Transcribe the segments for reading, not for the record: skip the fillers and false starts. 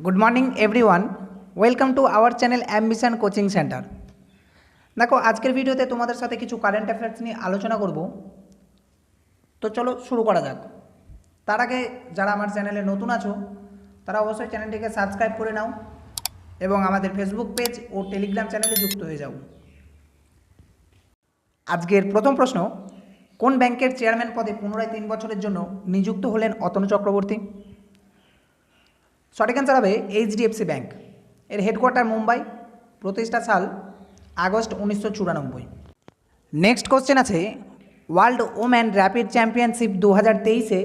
Good morning everyone, welcome to our channel ambition coaching centre. দেখো, আজকের ভিডিওতে তোমাদের সাথে কিছু কারেন্ট অ্যাফেয়ার্স নিয়ে আলোচনা করব। তো চলো শুরু করা যাক। তার আগে যারা আমার চ্যানেলে নতুন আছো তারা অবশ্যই চ্যানেলটিকে সাবস্ক্রাইব করে নাও এবং আমাদের ফেসবুক পেজ ও টেলিগ্রাম চ্যানেলে যুক্ত হয়ে যাও। আজকের প্রথম প্রশ্ন, কোন ব্যাংকের চেয়ারম্যান পদে পুনরায় 3 বছরের জন্য নিযুক্ত হলেন অতনু চক্রবর্তী? সঠিক অ্যান্সার হবে এইচডিএফসি ব্যাংক। এর হেডকোয়ার্টার মুম্বাই, প্রতিষ্ঠা সাল আগস্ট 1994। নেক্সট কোশ্চেন আছে, ওয়ার্ল্ড ওম্যান র্যাপিড চ্যাম্পিয়নশিপ 2023-এ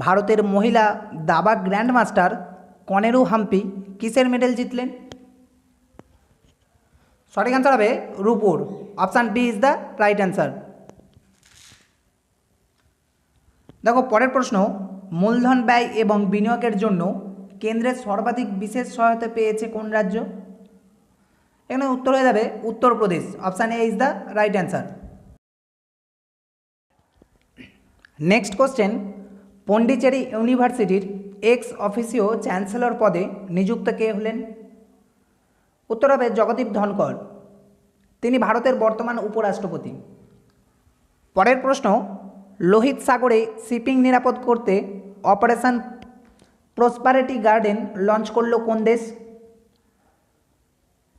ভারতের মহিলা দাবা গ্র্যান্ড মাস্টার কনেরু হাম্পি কিসের মেডেল জিতলেন? সঠিক অ্যান্সার হবে রূপোর। Option B is the right answer. দেখো, পরের প্রশ্ন, মূলধন ব্যয় এবং বিনিয়োগের জন্য কেন্দ্রের সর্বাধিক বিশেষ সহায়তা পেয়েছে কোন রাজ্য? এখানে উত্তর হয়ে যাবে Uttar Pradesh. Option A is the right answer. Next question, Pondicherry ইউনিভার্সিটির এক্স অফিসিও চ্যান্সেলর পদে নিযুক্ত কে হলেন? উত্তর হবে জগদীপ ধনকর। তিনি ভারতের বর্তমান উপরাষ্ট্রপতি। পরের প্রশ্ন, লোহিত সাগরে শিপিং নিরাপদ করতে অপারেশন প্রসপারিটি গার্ডেন লঞ্চ করলো কোন দেশ?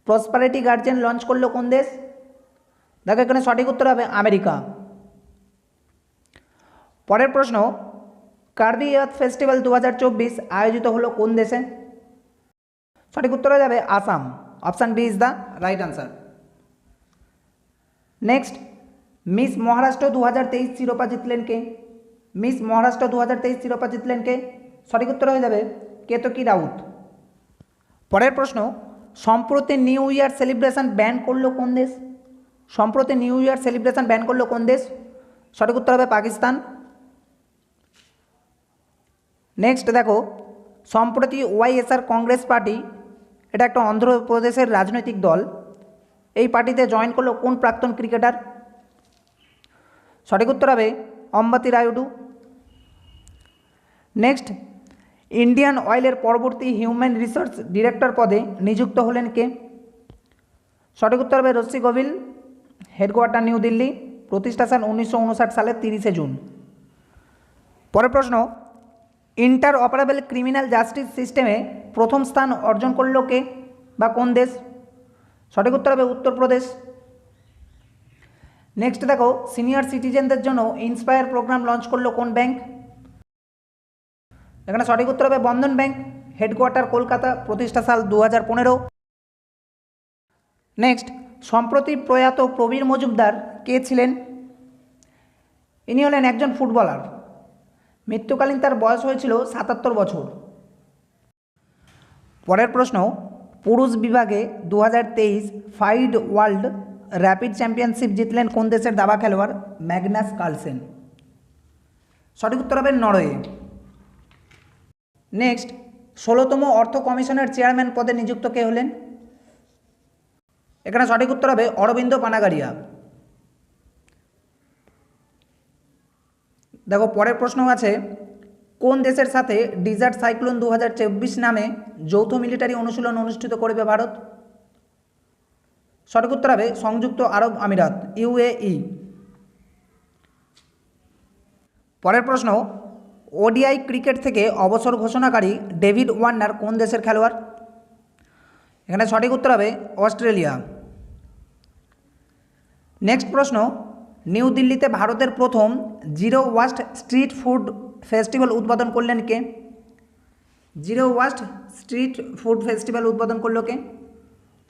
প্রসপারিটি গার্ডেন লঞ্চ করলো কোন দেশ? দেখো, এখানে সঠিক উত্তর হবে আমেরিকা। পরের প্রশ্ন, কার্বি এয়ার্থ ফেস্টিভ্যাল 2024 আয়োজিত হলো কোন দেশে? সঠিক উত্তর হয়ে যাবে Assam. Option B is the right answer. Next, Miss Maharashtra 2023 শিরোপা জিতলেন কে? মিস মহারাষ্ট্র 2023 শিরোপা জিতলেন কে? সঠিক উত্তর হয়ে যাবে কেতকী রাউত। পরের প্রশ্ন, সম্প্রতি নিউ ইয়ার সেলিব্রেশন ব্যান করলো কোন দেশ? সম্প্রতি নিউ ইয়ার সেলিব্রেশন ব্যান করলো কোন দেশ? সঠিক উত্তর হবে পাকিস্তান। নেক্সট দেখো, সম্প্রতি ওয়াইএসআর কংগ্রেস পার্টি, এটা একটা অন্ধ্রপ্রদেশের রাজনৈতিক দল, এই পার্টিতে জয়েন করলো কোন প্রাক্তন ক্রিকেটার? সঠিক উত্তর হবে অম্বাতি রায়ুডু। নেক্সট, ইন্ডিয়ান অয়েলের পরবর্তী হিউম্যান রিসোর্স ডিরেক্টর পদে নিযুক্ত হলেন কে? সঠিক উত্তর হবে রশ্মি গোভিল। হেডকোয়ার্টার নিউ দিল্লি, প্রতিষ্ঠা সাল 1959 সালের 30 জুন। পরের প্রশ্ন, ইন্টার অপারেবল ক্রিমিনাল জাস্টিস সিস্টেমে প্রথম স্থান অর্জন করল কে বা কোন দেশ? সঠিক উত্তর হবে উত্তরপ্রদেশ। নেক্সট দেখো, সিনিয়র সিটিজেনদের জন্য ইন্সপায়ার প্রোগ্রাম লঞ্চ করলো কোন ব্যাংক? এখানে সঠিক উত্তর হবে বন্ধন ব্যাংক। হেডকোয়ার্টার কলকাতা, প্রতিষ্ঠা সাল 2015। নেক্সট, সম্প্রতি প্রয়াত প্রবীর মজুমদার কে ছিলেন? ইনি হলেন একজন ফুটবলার। মৃত্যুকালীন তার বয়স হয়েছিল 77 বছর। পরের প্রশ্ন, পুরুষ বিভাগে 2023 ফাইড ওয়ার্ল্ড র্যাপিড চ্যাম্পিয়নশিপ জিতলেন কোন দেশের দাবা খেলোয়াড়? Magnus Carlsen. সঠিক উত্তর হবে নরওয়ে। নেক্সট, 16তম অর্থ কমিশনের চেয়ারম্যান পদে নিযুক্ত কে হলেন? এখানে সঠিক উত্তর হবে অরবিন্দ পানাগারিয়া। দেখো, পরের প্রশ্ন আছে, কোন দেশের সাথে ডিজার্ট সাইক্লোন 2024 নামে যৌথ মিলিটারি অনুশীলন অনুষ্ঠিত করবে ভারত? সঠিক উত্তর হবে সংযুক্ত আরব আমিরাত, ইউএই। পরের প্রশ্ন, ওডিআই ক্রিকেট থেকে অবসর ঘোষণাকারী ডেভিড ওয়ার্নার কোন দেশের খেলোয়াড়? এখানে সঠিক উত্তর হবে অস্ট্রেলিয়া। নেক্সট প্রশ্ন, নিউ দিল্লিতে ভারতের প্রথম zero waste street food festival উদ্বোধন করলেন কে? Zero waste street food festival উদ্বোধন করলো কে?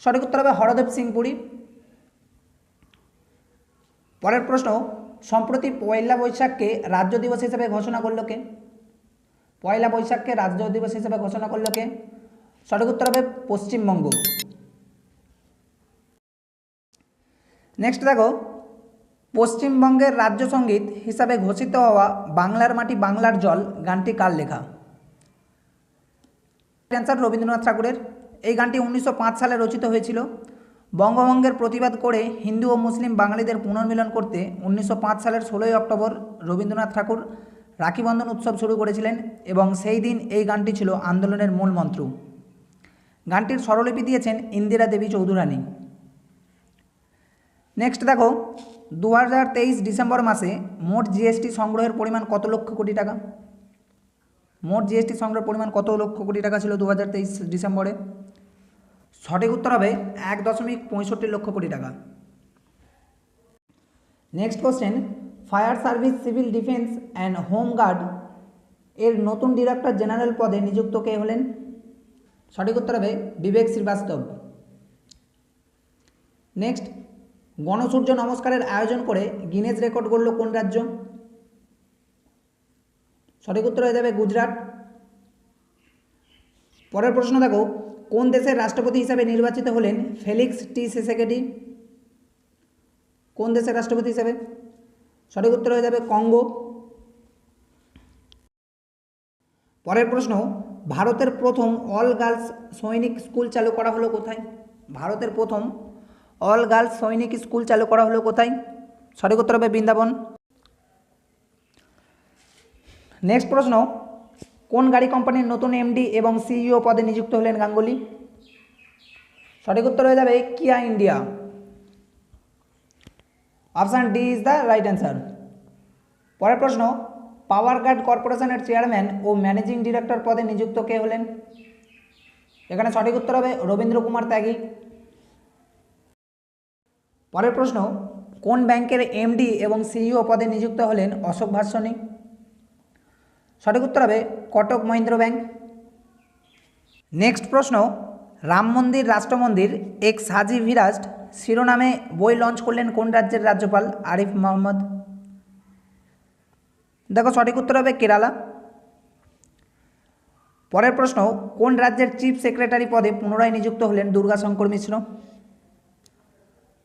সঠিক উত্তর হবে হরদেব সিং পুরী। পরের প্রশ্ন, সম্প্রতি পয়লা বৈশাখকে রাজ্য দিবস হিসেবে ঘোষণা করলো কে? পয়লা বৈশাখকে রাজ্য দিবস হিসেবে ঘোষণা করলো কে? সঠিক উত্তর হবে পশ্চিমবঙ্গ। নেক্সট দেখো, পশ্চিমবঙ্গের রাজ্য সঙ্গীত হিসাবে ঘোষিত হওয়া বাংলার মাটি বাংলার জল গানটি কার লেখা? অ্যান্সার রবীন্দ্রনাথ ঠাকুরের। এই গানটি 1905 সালে রচিত হয়েছিল। বঙ্গভঙ্গের প্রতিবাদ করে হিন্দু ও মুসলিম বাঙালিদের পুনর্মিলন করতে 1905 সালের 16ই অক্টোবর রবীন্দ্রনাথ ঠাকুর রাখি বন্ধন উৎসব শুরু করেছিলেন এবং সেই দিন এই গানটি ছিল আন্দোলনের মূল মন্ত্র। গানটির স্বরলিপি দিয়েছেন ইন্দিরা দেবী চৌধুরানী। নেক্সট দেখো 2023 ডিসেম্বর মাসে মোট জিএসটি সংগ্রহের পরিমাণ কত লক্ষ কোটি টাকা? মোট জিএসটি সংগ্রহের পরিমাণ কত লক্ষ কোটি টাকা ছিল 2023 ডিসেম্বরে? সঠিক উত্তর হবে 1.65 লক্ষ কোটি টাকা। Next question, fire service, civil defence and home guard এর নতুন ডিরেক্টর জেনারেল পদে নিযুক্ত কে হলেন? সঠিক উত্তর হবে বিবেক শ্রীবাস্তব। নেক্সট, গণসূর্য নমস্কারের আয়োজন করে গিনেস রেকর্ড গড়ল কোন রাজ্য? সঠিক উত্তর হয়ে যাবে গুজরাট। পরের প্রশ্ন দেখো, কোন দেশের রাষ্ট্রপতি হিসাবে নির্বাচিত হলেন ফেলিক্স টি সেসেকেডি? কোন দেশের রাষ্ট্রপতি হিসাবে? সঠিক উত্তর হয়ে যাবে কঙ্গো। পরের প্রশ্ন, ভারতের প্রথম অল গার্লস সৈনিক স্কুল চালু করা হলো কোথায়? ভারতের প্রথম অল গার্লস সৈনিক স্কুল চালু করা হলো কোথায়? সঠিক উত্তর হবে বৃন্দাবন। নেক্সট প্রশ্ন, কোন গাড়ি কোম্পানির নতুন এমডি এবং সিইও পদে নিযুক্ত হলেন গাঙ্গুলি? সঠিক উত্তর হয়ে যাবে কিয়া India. Option D is the right answer. পরের প্রশ্ন, পাওয়ার গ্রিড কর্পোরেশনের চেয়ারম্যান ও ম্যানেজিং ডিরেক্টর পদে নিযুক্ত কে হলেন? এখানে সঠিক উত্তর হবে রবীন্দ্র কুমার ত্যাগী। পরের প্রশ্ন, কোন ব্যাংকের এমডি এবং সিইও পদে নিযুক্ত হলেন অশোক ভার্সনি? সঠিক উত্তর হবে কটক মহিন্দ্র ব্যাংক। নেক্সট প্রশ্ন, রাম মন্দির রাষ্ট্র মন্দির এক্স হাজি ভিরাস্ট শিরোনামে বই লঞ্চ করলেন কোন রাজ্যের রাজ্যপাল আরিফ মোহাম্মদ? দেখো সঠিক উত্তর হবে কেরালা। পরের প্রশ্ন, কোন রাজ্যের চিফ সেক্রেটারি পদে পুনরায় নিযুক্ত হলেন দুর্গাশঙ্কর মিশ্র?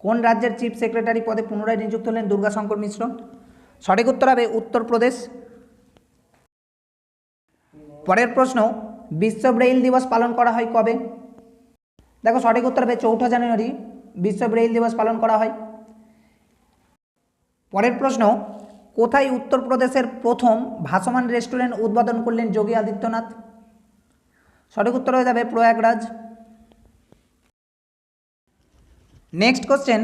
কোন রাজ্যের চিফ সেক্রেটারি পদে পুনরায় নিযুক্ত হলেন দুর্গাশঙ্কর মিশ্র? সঠিক উত্তর হবে উত্তরপ্রদেশ। পরের প্রশ্ন, বিশ্ব ব্রেইল দিবস পালন করা হয় কবে? দেখো সঠিক উত্তর হবে 4 জানুয়ারি বিশ্ব ব্রেইল দিবস পালন করা হয়। পরের প্রশ্ন, কোথায় উত্তরপ্রদেশের প্রথম ভাসমান রেস্টুরেন্ট উদ্বোধন করলেন যোগী আদিত্যনাথ? সঠিক উত্তর হয়ে যাবে প্রয়াগরাজ। নেক্সট কোশ্চেন,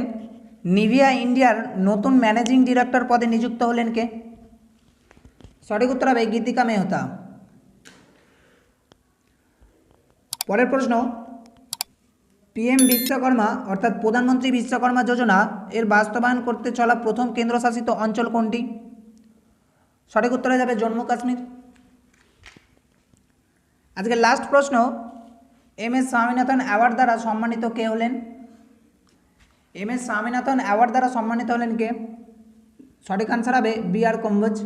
নিভিয়া ইন্ডিয়ার নতুন ম্যানেজিং ডিরেক্টর পদে নিযুক্ত হলেন কে? সঠিক উত্তর হবে গীতিকা মেহতা। পরের প্রশ্ন, পিএম বিশ্বকর্মা অর্থাৎ প্রধানমন্ত্রী বিশ্বকর্মা যোজনা এর বাস্তবায়ন করতে চলা প্রথম কেন্দ্রশাসিত অঞ্চল কোনটি? সঠিক উত্তর হয়ে যাবে জম্মু কাশ্মীর। আজকে লাস্ট প্রশ্ন, এম এস স্বামীনাথন অ্যাওয়ার্ড দ্বারা সম্মানিত কে হলেন? এম এস স্বামীনাথন অ্যাওয়ার্ড দ্বারা সম্মানিত হলেন কে? সঠিক আনসার হবে বি আর কম্বোজ।